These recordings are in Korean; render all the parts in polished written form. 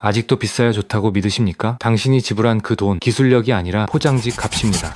아직도 비싸야 좋다고 믿으십니까? 당신이 지불한 그 돈, 기술력이 아니라 포장지 값입니다.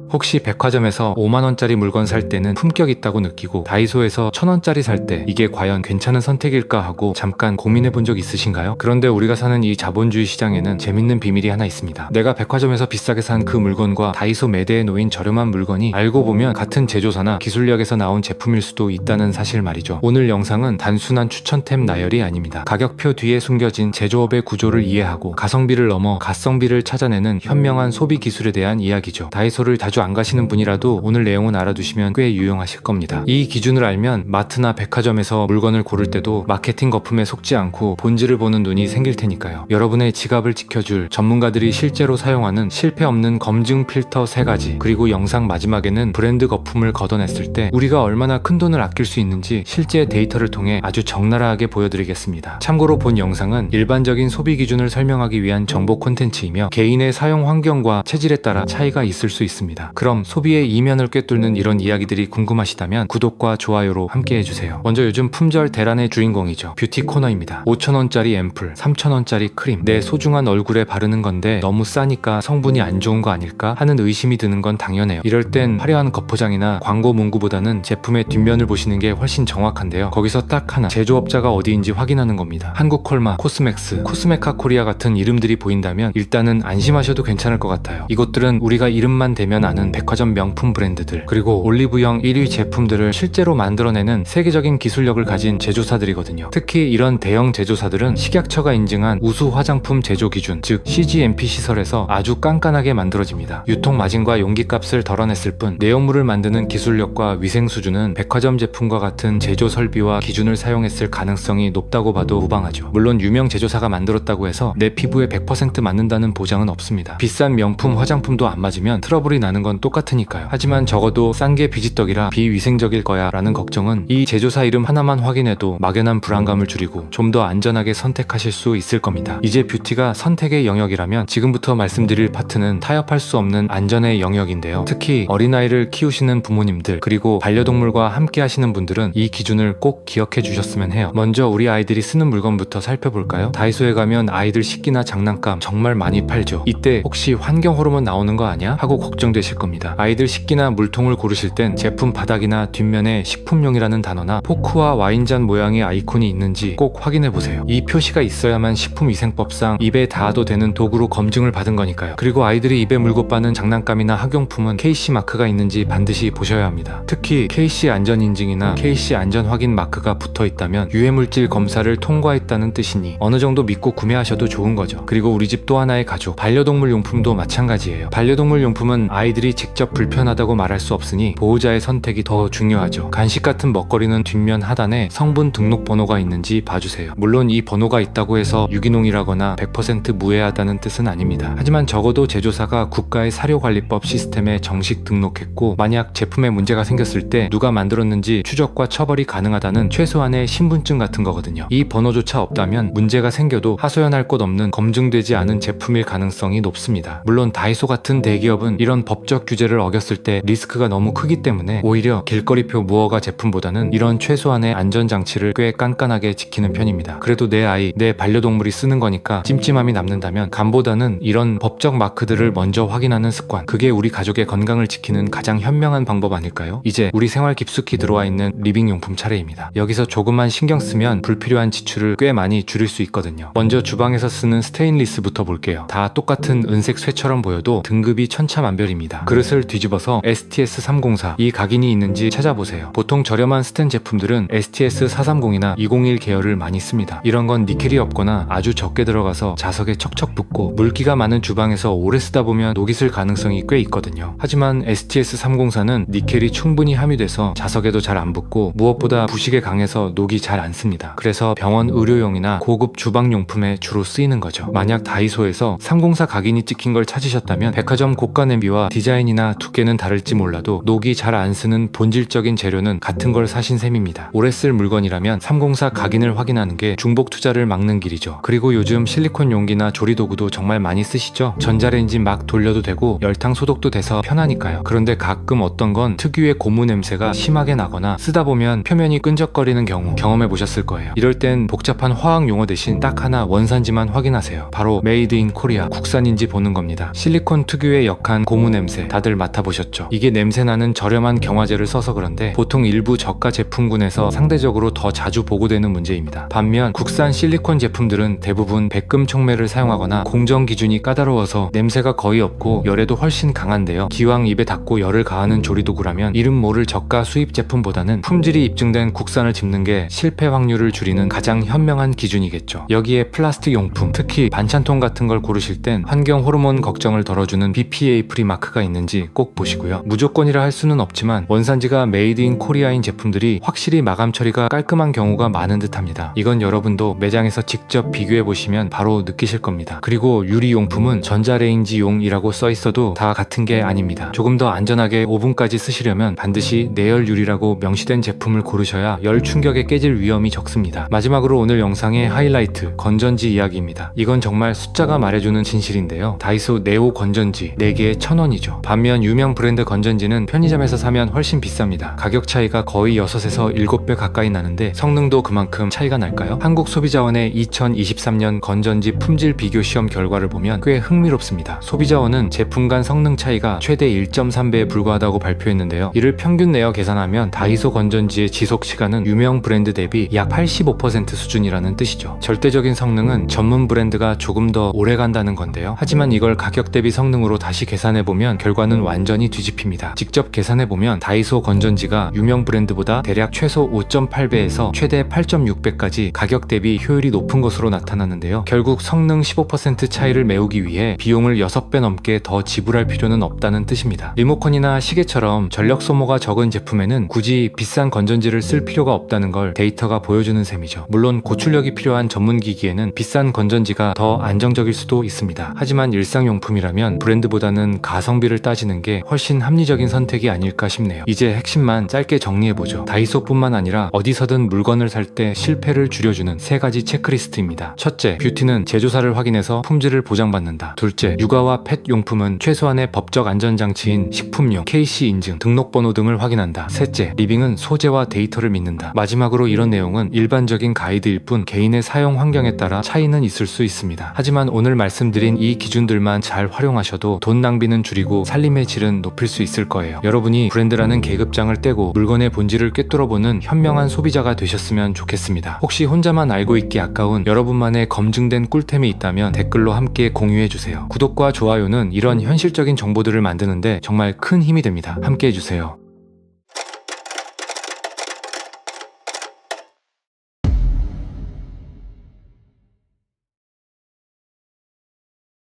혹시 백화점에서 5만원짜리 물건 살 때는 품격 있다고 느끼고 다이소에서 1,000원짜리 살 때 이게 과연 괜찮은 선택일까 하고 잠깐 고민해 본 적 있으신가요? 그런데 우리가 사는 이 자본주의 시장에는 재밌는 비밀이 하나 있습니다. 내가 백화점에서 비싸게 산 그 물건과 다이소 매대에 놓인 저렴한 물건이 알고 보면 같은 제조사나 기술력에서 나온 제품일 수도 있다는 사실 말이죠. 오늘 영상은 단순한 추천템 나열이 아닙니다. 가격표 뒤에 숨겨진 제조업의 구조를 이해하고 가성비를 넘어 가성비를 찾아내는 현명한 소비 기술에 대한 이야기죠. 다이소를 자주 안 가시는 분이라도 오늘 내용은 알아두시면 꽤 유용하실 겁니다. 이 기준을 알면 마트나 백화점에서 물건을 고를 때도 마케팅 거품에 속지 않고 본질을 보는 눈이 생길 테니까요. 여러분의 지갑을 지켜줄 전문가들이 실제로 사용하는 실패 없는 검증 필터 3가지, 그리고 영상 마지막에는 브랜드 거품을 걷어냈을 때 우리가 얼마나 큰 돈을 아낄 수 있는지 실제 데이터를 통해 아주 적나라하게 보여드리겠습니다. 참고로 본 영상은 일반적인 소비 기준을 설명하기 위한 정보 콘텐츠이며 개인의 사용 환경과 체질에 따라 차이가 있을 수 있습니다. 그럼 소비의 이면을 꿰뚫는 이런 이야기들이 궁금하시다면 구독과 좋아요로 함께 해주세요. 먼저 요즘 품절 대란의 주인공이죠. 뷰티 코너입니다. 5,000원짜리 앰플, 3,000원짜리 크림, 내 소중한 얼굴에 바르는 건데 너무 싸니까 성분이 안 좋은 거 아닐까 하는 의심이 드는 건 당연해요. 이럴 땐 화려한 겉포장이나 광고 문구보다는 제품의 뒷면을 보시는 게 훨씬 정확한데요. 거기서 딱 하나, 제조업자가 어디인지 확인하는 겁니다. 한국콜마, 코스맥스, 코스메카 코리아 같은 이름들이 보인다면 일단은 안심하셔도 괜찮을 것 같아요. 이곳들은 우리가 이름만 대면 아는 백화점 명품 브랜드들, 그리고 올리브영 1위 제품들을 실제로 만들어내는 세계적인 기술력을 가진 제조사들이거든요. 특히 이런 대형 제조사들은 식약처가 인증한 우수 화장품 제조 기준, 즉 CGMP 시설에서 아주 깐깐하게 만들어집니다. 유통 마진과 용기값을 덜어냈을 뿐 내용물을 만드는 기술력과 위생 수준은 백화점 제품과 같은 제조 설비와 기준을 사용했을 가능성이 높다고 봐도 무방하죠. 물론 유명 제조사가 만들었다고 해서 내 피부에 100% 맞는다는 보장은 없습니다. 비싼 명품 화장품도 안 맞으면 트러블이 나는 건 똑같으니까요. 하지만 적어도 싼 게 비지떡이라 비위생적일 거야 라는 걱정은 이 제조사 이름 하나만 확인해도 막연한 불안감을 줄이고 좀 더 안전하게 선택하실 수 있을 겁니다. 이제 뷰티가 선택의 영역이라면 지금부터 말씀드릴 파트는 타협할 수 없는 안전의 영역인데요. 특히 어린아이를 키우시는 부모님들, 그리고 반려동물과 함께 하시는 분들은 이 기준을 꼭 기억해 주셨으면 해요. 먼저 우리 아이들이 쓰는 물건부터 살펴볼까요? 다이소에 가면 아이들 식기나 장난감 정말 많이 팔죠. 이때 혹시 환경 호르몬 나오는 거 아니야? 하고 걱정되실 겁니다. 아이들 식기나 물통을 고르실 땐 제품 바닥이나 뒷면에 식품용이라는 단어나 포크와 와인잔 모양의 아이콘이 있는지 꼭 확인해 보세요. 이 표시가 있어야만 식품위생법상 입에 닿아도 되는 도구로 검증을 받은 거니까요. 그리고 아이들이 입에 물고 빠는 장난감이나 학용품은 KC 마크가 있는지 반드시 보셔야 합니다. 특히 KC 안전인증이나 KC 안전확인 마크가 붙어 있다면 유해물질 검사를 통과했다는 뜻이니 어느 정도 믿고 구매하셔도 좋은 거죠. 그리고 우리 집 또 하나의 가족, 반려동물 용품도 마찬가지예요. 반려동물 용품은 아이들이 직접 불편하다고 말할 수 없으니 보호자의 선택이 더 중요하죠. 간식 같은 먹거리는 뒷면 하단에 성분 등록 번호가 있는지 봐주세요. 물론 이 번호가 있다고 해서 유기농이라거나 100% 무해하다는 뜻은 아닙니다. 하지만 적어도 제조사가 국가의 사료관리법 시스템에 정식 등록했고 만약 제품에 문제가 생겼을 때 누가 만들었는지 추적과 처벌이 가능하다는 최소한의 신분증 같은 거거든요. 이 번호조차 없다면 문제가 생겨도 하소연할 곳 없는 검증되지 않은 제품일 가능성이 높습니다. 물론 다이소 같은 대기업은 이런 법적 규제를 어겼을 때 리스크가 너무 크기 때문에 오히려 길거리표 무허가 제품보다는 이런 최소한의 안전장치를 꽤 깐깐하게 지키는 편입니다. 그래도 내 아이, 내 반려동물이 쓰는 거니까 찜찜함이 남는다면 감보다는 이런 법적 마크들을 먼저 확인하는 습관, 그게 우리 가족의 건강을 지키는 가장 현명한 방법 아닐까요? 이제 우리 생활 깊숙이 들어와 있는 리빙용품 차례입니다. 여기서 조금만 신경 쓰면 불필요한 지출을 꽤 많이 줄일 수 있거든요. 먼저 주방에서 쓰는 스테인리스부터 볼게요. 다 똑같은 은색 쇠처럼 보여도 등급이 천차만별입니다. 그릇을 뒤집어서 STS304 이 각인이 있는지 찾아보세요. 보통 저렴한 스텐 제품들은 STS430이나 201 계열을 많이 씁니다. 이런 건 니켈이 없거나 아주 적게 들어가서 자석에 척척 붙고 물기가 많은 주방에서 오래 쓰다 보면 녹이 슬 가능성이 꽤 있거든요. 하지만 STS304는 니켈이 충분히 함유돼서 자석에도 잘 안 붙고 무엇보다 부식에 강해서 녹이 잘 안 씁니다. 그래서 병원 의료용이나 고급 주방용품에 주로 쓰이는 거죠. 만약 다이소에서 304 각인이 찍힌 걸 찾으셨다면 백화점 고가 냄비와 디자인 디자인이나 두께는 다를지 몰라도 녹이 잘 안 쓰는 본질적인 재료는 같은 걸 사신 셈입니다. 오래 쓸 물건이라면 304 각인을 확인하는 게 중복 투자를 막는 길이죠. 그리고 요즘 실리콘 용기나 조리도구도 정말 많이 쓰시죠? 전자레인지 막 돌려도 되고 열탕 소독도 돼서 편하니까요. 그런데 가끔 어떤 건 특유의 고무 냄새가 심하게 나거나 쓰다 보면 표면이 끈적거리는 경우 경험해 보셨을 거예요. 이럴 땐 복잡한 화학 용어 대신 딱 하나 원산지만 확인하세요. 바로 메이드 인 코리아, 국산인지 보는 겁니다. 실리콘 특유의 역한 고무 냄새 다들 맡아보셨죠? 이게 냄새나는 저렴한 경화제를 써서 그런데 보통 일부 저가 제품군에서 상대적으로 더 자주 보고되는 문제입니다. 반면 국산 실리콘 제품들은 대부분 백금 촉매를 사용하거나 공정 기준이 까다로워서 냄새가 거의 없고 열에도 훨씬 강한데요. 기왕 입에 닿고 열을 가하는 조리도구라면 이름 모를 저가 수입 제품보다는 품질이 입증된 국산을 집는 게 실패 확률을 줄이는 가장 현명한 기준이겠죠. 여기에 플라스틱 용품, 특히 반찬통 같은 걸 고르실 땐 환경 호르몬 걱정을 덜어주는 BPA 프리 마크가 있는지 꼭 보시고요. 무조건이라 할 수는 없지만 원산지가 메이드 인 코리아인 제품들이 확실히 마감 처리가 깔끔한 경우가 많은 듯합니다. 이건 여러분도 매장에서 직접 비교해 보시면 바로 느끼실 겁니다. 그리고 유리용품은 전자레인지용이라고 써 있어도 다 같은 게 아닙니다. 조금 더 안전하게 오븐까지 쓰시려면 반드시 내열 유리라고 명시된 제품을 고르셔야 열 충격에 깨질 위험이 적습니다. 마지막으로 오늘 영상의 하이라이트, 건전지 이야기입니다. 이건 정말 숫자가 말해주는 진실인데요. 다이소 네오 건전지 4개에 1,000원이죠. 반면 유명 브랜드 건전지는 편의점에서 사면 훨씬 비쌉니다. 가격 차이가 거의 6에서 7배 가까이 나는데 성능도 그만큼 차이가 날까요? 한국소비자원의 2023년 건전지 품질 비교 시험 결과를 보면 꽤 흥미롭습니다. 소비자원은 제품 간 성능 차이가 최대 1.3배에 불과하다고 발표했는데요. 이를 평균 내어 계산하면 다이소 건전지의 지속 시간은 유명 브랜드 대비 약 85% 수준이라는 뜻이죠. 절대적인 성능은 전문 브랜드가 조금 더 오래 간다는 건데요. 하지만 이걸 가격 대비 성능으로 다시 계산해보면 결과는 완전히 뒤집힙니다. 직접 계산해보면 다이소 건전지가 유명 브랜드보다 대략 최소 5.8배에서 최대 8.6배까지 가격 대비 효율이 높은 것으로 나타나는데요. 결국 성능 15% 차이를 메우기 위해 비용을 6배 넘게 더 지불할 필요는 없다는 뜻입니다. 리모컨이나 시계처럼 전력 소모가 적은 제품에는 굳이 비싼 건전지를 쓸 필요가 없다는 걸 데이터가 보여주는 셈이죠. 물론 고출력이 필요한 전문 기기에는 비싼 건전지가 더 안정적일 수도 있습니다. 하지만 일상용품이라면 브랜드보다는 가성비를 따지는 게 훨씬 합리적인 선택이 아닐까 싶네요. 이제 핵심만 짧게 정리해보죠. 다이소뿐만 아니라 어디서든 물건을 살 때 실패를 줄여주는 3가지 체크리스트입니다. 첫째, 뷰티는 제조사를 확인해서 품질을 보장받는다. 둘째, 육아와 펫 용품은 최소한의 법적 안전장치인 식품용, KC 인증, 등록번호 등을 확인한다. 셋째, 리빙은 소재와 데이터를 믿는다. 마지막으로 이런 내용은 일반적인 가이드일 뿐 개인의 사용 환경에 따라 차이는 있을 수 있습니다. 하지만 오늘 말씀드린 이 기준들만 잘 활용하셔도 돈 낭비는 줄이고 살림의 질은 높일 수 있을 거예요. 여러분이 브랜드라는 계급장을 떼고 물건의 본질을 꿰뚫어보는 현명한 소비자가 되셨으면 좋겠습니다. 혹시 혼자만 알고 있기 아까운 여러분만의 검증된 꿀템이 있다면 댓글로 함께 공유해주세요. 구독과 좋아요는 이런 현실적인 정보들을 만드는데 정말 큰 힘이 됩니다. 함께 해주세요.